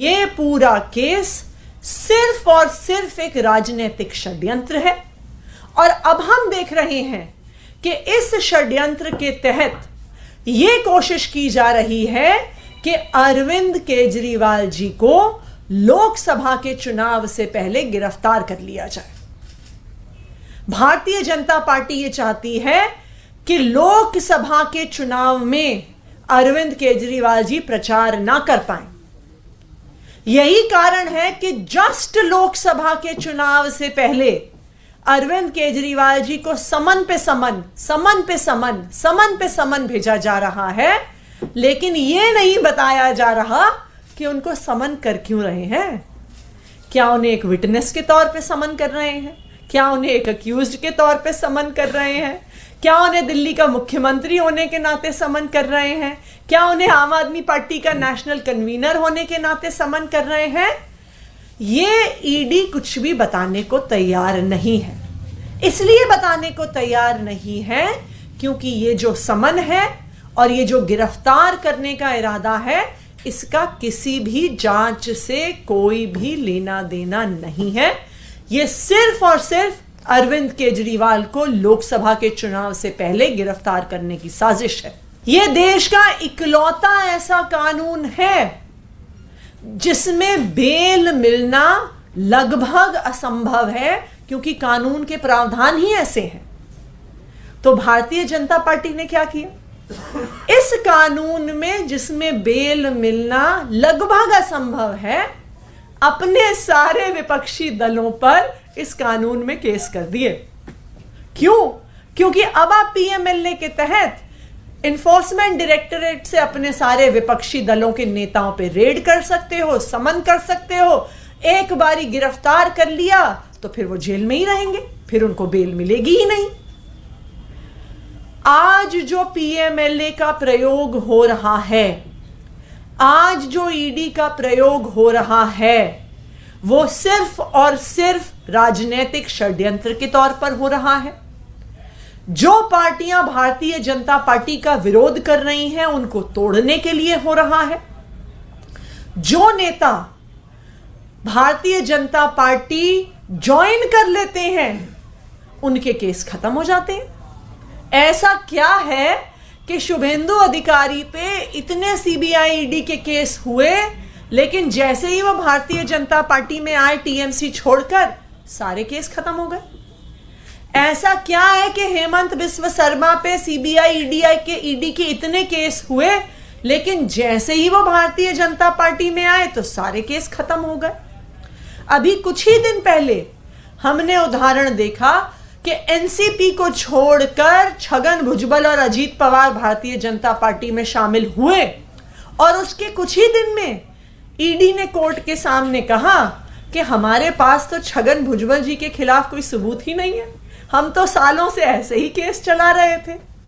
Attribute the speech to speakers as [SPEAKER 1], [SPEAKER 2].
[SPEAKER 1] ये पूरा केस सिर्फ और सिर्फ एक राजनीतिक षड्यंत्र है और अब हम देख रहे हैं कि इस षड्यंत्र के तहत यह कोशिश की जा रही है कि अरविंद केजरीवाल जी को लोकसभा के चुनाव से पहले गिरफ्तार कर लिया जाए। भारतीय जनता पार्टी ये चाहती है कि लोकसभा के चुनाव में अरविंद केजरीवाल जी प्रचार ना कर पाए। यही कारण है कि जस्ट लोकसभा के चुनाव से पहले अरविंद केजरीवाल जी को समन पे समन भेजा जा रहा है, लेकिन यह नहीं बताया जा रहा कि उनको समन कर क्यों रहे हैं। क्या उन्हें एक विटनेस के तौर पे समन कर रहे हैं? क्या उन्हें एक अक्यूज्ड के तौर पे समन कर रहे हैं? क्या उन्हें दिल्ली का मुख्यमंत्री होने के नाते समन कर रहे हैं? क्या उन्हें आम आदमी पार्टी का नेशनल कन्वीनर होने के नाते समन कर रहे हैं? ये ईडी कुछ भी बताने को तैयार नहीं है। इसलिए बताने को तैयार नहीं है क्योंकि ये जो समन है और ये जो गिरफ्तार करने का इरादा है, इसका किसी भी जांच से कोई भी लेना देना नहीं है। ये सिर्फ और सिर्फ अरविंद केजरीवाल को लोकसभा के चुनाव से पहले गिरफ्तार करने की साजिश है। यह देश का इकलौता ऐसा कानून है जिसमें बेल मिलना लगभग असंभव है, क्योंकि कानून के प्रावधान ही ऐसे हैं। तो भारतीय जनता पार्टी ने क्या किया? इस कानून में जिसमें बेल मिलना लगभग असंभव है, अपने सारे विपक्षी दलों पर इस कानून में केस कर दिए। क्यों? क्योंकि अब आप पीएमएलए के तहत इन्फोर्समेंट डायरेक्टरेट से अपने सारे विपक्षी दलों के नेताओं पे रेड कर सकते हो, समन कर सकते हो। एक बारी गिरफ्तार कर लिया तो फिर वो जेल में ही रहेंगे, फिर उनको बेल मिलेगी ही नहीं। आज जो पीएमएलए का प्रयोग हो रहा है, आज जो ईडी का प्रयोग हो रहा है, वो सिर्फ और सिर्फ राजनीतिक षड्यंत्र के तौर पर हो रहा है। जो पार्टियां भारतीय जनता पार्टी का विरोध कर रही हैं, उनको तोड़ने के लिए हो रहा है। जो नेता भारतीय जनता पार्टी ज्वाइन कर लेते हैं, उनके केस खत्म हो जाते हैं। ऐसा क्या है कि शुभेंदु अधिकारी पे इतने सीबीआई ईडी के केस हुए, लेकिन जैसे ही वो भारतीय जनता पार्टी में आए टीएमसी छोड़कर, सारे केस खत्म हो गए। ऐसा क्या है कि हेमंत बिस्व शर्मा पे सीबीआई ईडी के इतने केस हुए, लेकिन जैसे ही वो भारतीय जनता पार्टी में आए तो सारे केस खत्म हो गए। अभी कुछ ही दिन पहले हमने उदाहरण देखा कि एनसीपी को छोड़कर छगन भुजबल और अजीत पवार भारतीय जनता पार्टी में शामिल हुए और उसके कुछ ही दिन में ईडी ने कोर्ट के सामने कहा कि हमारे पास तो छगन भुजबल जी के खिलाफ कोई सबूत ही नहीं है, हम तो सालों से ऐसे ही केस चला रहे थे।